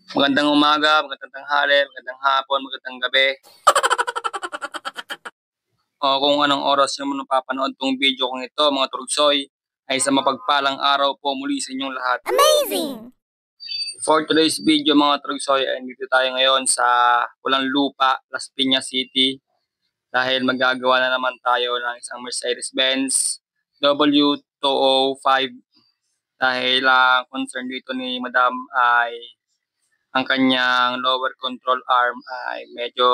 Magandang umaga, magandang tanghali, magandang hapon, magandang gabi. O kung anong oras nyo napapanood tong video kong ito, mga Trugsoy, ay sa mapagpalang araw po muli sa inyong lahat. Amazing! For today's video mga Trugsoy, ay dito tayo ngayon sa Pulang Lupa, Las Piñas City. Dahil magagawa na naman tayo ng isang Mercedes-Benz W205. Dahil ang concern dito ni Madam ay ang kanyang lower control arm ay medyo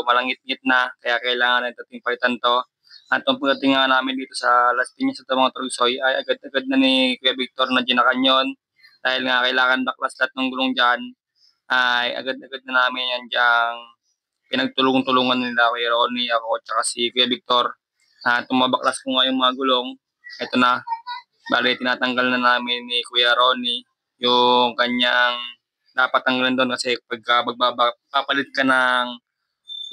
malangit-ngit na, kaya kailangan natin palitan to. At nung pagdating nga namin dito sa Las Piñas sa mga Trugsoy ay agad-agad na ni Kuya Victor na ginakanyon, dahil nga kailangan baklas lahat ng gulong dyan, ay agad-agad na namin yan dyang pinagtulong-tulungan nila Kuya Ronnie, ako, tsaka si Kuya Victor. At tumabaklas ko nga yung mga gulong, ito na, bali tinatanggal na namin ni Kuya Ronnie yung kanyang dapat tanggalin doon, kasi pagka magpapalit ka ng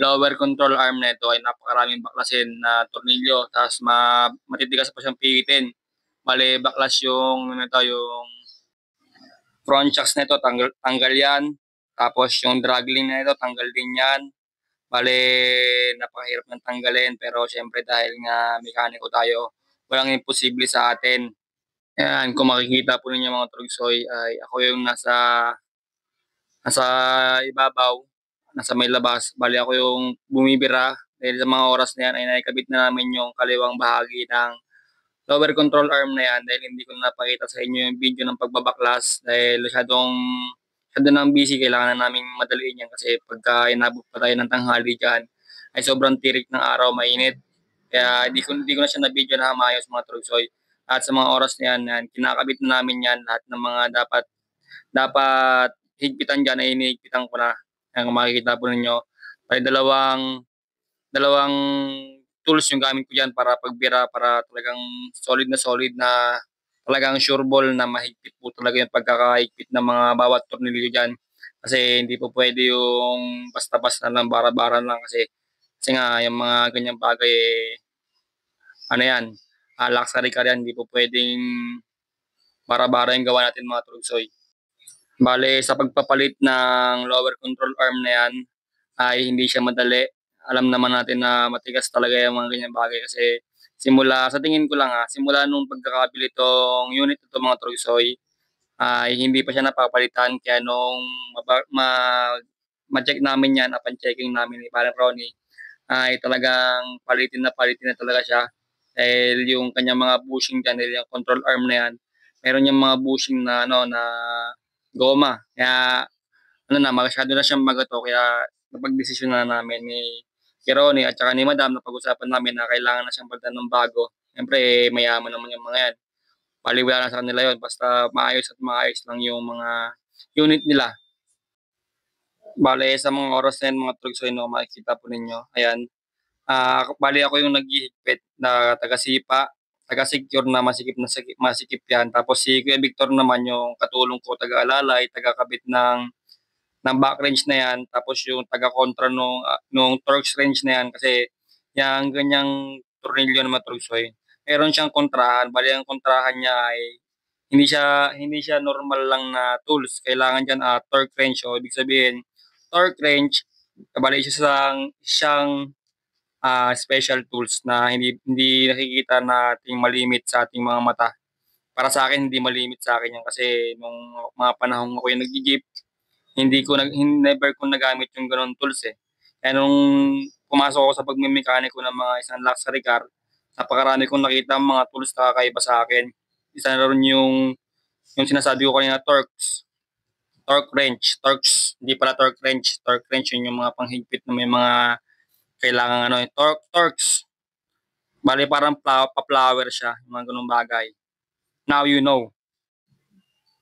lower control arm na ito ay napakaraming baklasin na tornilyo, tapos matitigas pa siyang pihitin. Bali baklas yung yung front shocks na ito, tanggal yan. Tapos yung dragling na ito, tanggal din yan. Bali napakahirap ng tanggalin, pero syempre dahil nga mekaniko tayo, walang imposible sa atin. Ayan, kung makikita po ninyo mga Trugsoy, ay ako yung nasa ibabaw, nasa may labas. Bali ako yung bumibira, dahil sa mga oras na yan ay naikabit na namin yung kaliwang bahagi ng lower control arm na yan, dahil hindi ko napakita sa inyo yung video ng pagbabaklas dahil masyado nang busy. Kailangan na naming madaliin yan kasi pagka inabot pa tayo ng tanghali dyan ay sobrang tirik ng araw, mainit. Kaya hindi ko na siya na video na maayos mga Trugsoy. At sa mga oras na yan, kinakabit na namin yan, lahat ng mga dapat higpitan dyan ay hinihigpitan ko na. Kaya kung makikita po ninyo, ay dalawang tools yung gamit ko dyan para pagbira, para talagang solid na talagang sure ball na mahigpit po talaga yung pagkakahigpit ng mga bawat tornilyo dyan. Kasi hindi po pwede yung basta-basta lang, bara-bara lang, kasi nga yung mga ganyang bagay ano yan, luxury car yan, hindi po pwedeng bara-bara yung gawa natin mga Trugsoy. Bale, sa pagpapalit ng lower control arm na yan, ay hindi siya madali. Alam naman natin na matigas talaga yung mga ganyan bagay, kasi sa tingin ko lang simula nung pagkakabili itong unit ito mga Trugsoy, ay hindi pa siya napapalitan. Kaya nung ma-check namin yan, upon checking namin ni Parang Ronnie, ay talagang palitin na talaga siya. Dahil yung kanyang mga bushing dyan, dahil yung control arm na yan, meron yung mga bushing na goma. Kaya masyado na siyang magato, kaya napag-desisyon na namin ni Kironi at saka ni Madam na pag-usapan namin na kailangan na siyang palitan ng bago. Siyempre, mayaman naman yung mga yan. Paliwala na sa kanila yon, basta maayos at maayos lang yung mga unit nila. Bale, sa mga oras na yan, mga Trugsoy, makikita po ninyo. Ayan. Bali ako yung naghihigpit na taga-sipa, taga-secure na masikip yan. Tapos si Kuya Victor naman yung katulong ko, taga-alalay, taga-kabit ng back range na yan, tapos yung taga-contra nung Torx range na yan, kasi yung ganyang tornilyo na matrugsoy, meron siyang kontrahan. Bali ang kontrahan niya ay hindi siya normal lang na tools. Kailangan diyan torque wrench, o ibig sabihin torque wrench, bali siyang special tools na hindi nakikita nating malimit sa ating mga mata. Para sa akin, hindi malimit sa akin yan, kasi nung mga panahon ako yung nag-jeep, never ko nagamit yung ganun tools eh. Kaya nung pumasok ako sa pagmimekaniko ng mga isang luxury car, napakarami kong nakita mga tools na kakaiba sa akin. Isa na rin yung sinasabi ko kanina, torque wrench, torques, hindi pala torque wrench yun yung mga panghigpit na may mga kailangan torques. Bali parang pa-flower siya, yung mga ganung bagay. Now you know.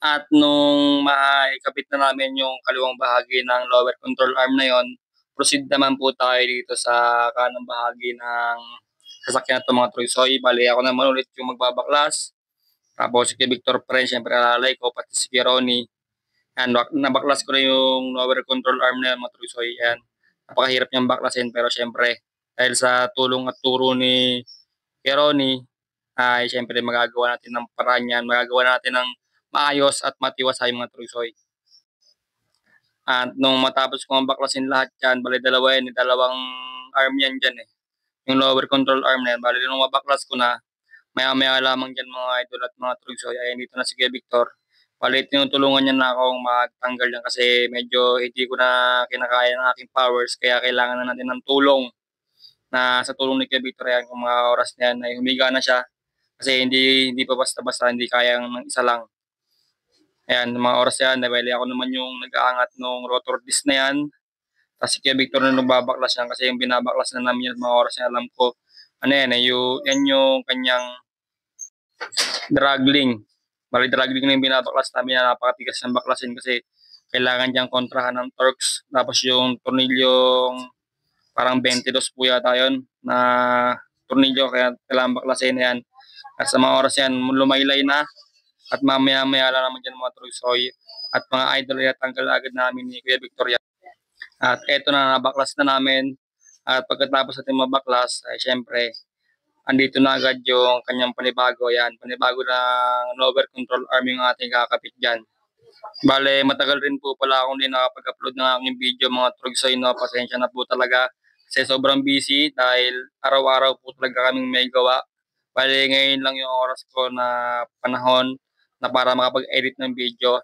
At nung maikabit na namin yung kaliwang bahagi ng lower control arm na yon, proceed naman po tayo dito sa kanang bahagi ng sasakyan na mga Trugsoy. Bali ako naman ulit yung magbabaklas. Tapos si Victor pa rin, syempre alalay ko, pati si Ronnie. And nabaklas ko na yung lower control arm na yun mga Trugsoy. Yan. Napakahirap niyang baklasin, pero syempre dahil sa tulong at turo ni Ronnie, ay syempre magagawa natin ng paraan yan. Magagawa natin ng maayos at matiwasay mga Trugsoy. At nung matapos kong baklasin lahat yan, bali dalawa yan, dalawang arm yan dyan eh. Yung lower control arm na yan, bali nung mabaklas ko na, maya-maya lamang dyan mga idol at mga trugsoy, ay dito na si Kuya Victor. Bali tinutulungan niya na akong magtanggal yan kasi medyo hindi ko na kinakaya ng aking powers, kaya kailangan na natin ng tulong. Na sa tulong ni Kuya Victor yan, kung mga oras na yan ay humiga na siya. Kasi hindi pa basta-basta, hindi kayang ng isa lang. Ayan, mga oras yan, dahil ako naman yung nag-aangat ng rotor disc na yan. Tapos si Kuya Victor na nagbabaklas yan kasi yung binabaklas na namin yan mga oras yan, alam ko, ano yan, yan yung kanyang dragling. Bali dragling na yung binabaklas namin na napakatigas ng baklasin kasi kailangan diyang kontrahan ng torques. Tapos yung tornilyong parang 22 po yata yun na tornilyo kaya kailangan baklasin yan. At sa mga oras yan, lumaylay na at mamaya-maya lang naman dyan mga trusoy at mga idol ay tanggal agad namin ni Kuya Victoria. At eto na, nabaklas na namin. At pagkatapos natin mabaklas, ay syempre, andito na agad yung kanyang panibago. Yan, panibago ng lower control arm yung ating kakapit dyan. Bale, matagal rin po pala akong din nakapag-upload ng aking video mga trugsoy, no? Pasensya na po talaga kasi sobrang busy dahil araw-araw po talaga kaming may gawa. Bale, ngayon lang yung oras ko na panahon na para makapag-edit ng video.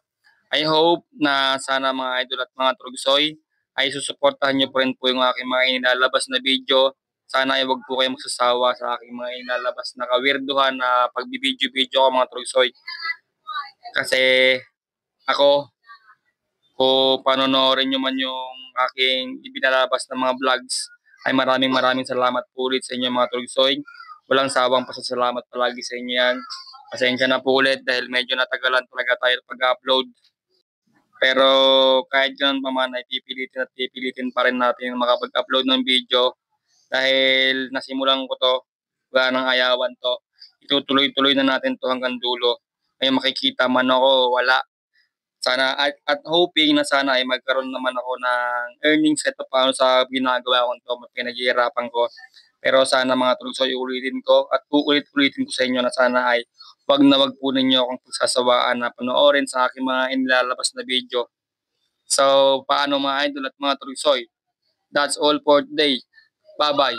I hope na sana mga idol at mga trugsoy ay susuportahan nyo po rin po yung aking mga inilalabas na video. Sana ay wag po kayo magsasawa sa aking mga inilalabas na kawirduhan na pagbibideo-video ko mga trugsoy. Kasi ako, kung panonoorin nyo man yung aking ibinalabas na mga vlogs, ay maraming salamat po ulit sa inyo mga trugsoy. Walang sawang pasasalamat palagi sa inyo yan. Pasensya na po ulit dahil medyo natagalan talaga tayo pag-upload. Pero kahit ganun pa man ay pipilitin pa rin natin makapag-upload ng video dahil nasimulan ko to, wala nang ayawan to. Itutuloy-tuloy na natin to hanggang dulo. Ay makikita man ako, wala. Sana at hoping na sana ay magkaroon naman ako ng earnings kahit paano sa ginagawa ko to, pinaghihirapan ko. Pero sana mga trugsoy ulitin ko at uulit-ulitin ko sa inyo na sana ay wag na wag po ninyo akong pagsasawaan na panoorin sa aking mga inilalabas na video. So, paano mga idol at mga trugsoy? That's all for today. Bye-bye.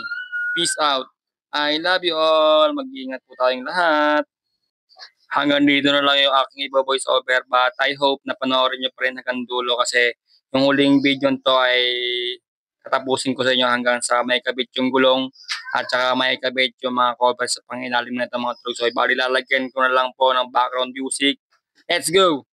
Peace out. I love you all. Mag-iingat po tayong lahat. Hanggang dito na lang yung aking iba voice over but I hope na panoorin nyo pa rin hanggang dulo kasi yung huling video to ay tatapusin ko sa inyo hanggang sa may kabit yung gulong at saka may kabit yung mga covers sa pangilalim na ito mga trugsoy. Bali lalagyan ko na lang po ng background music. Let's go!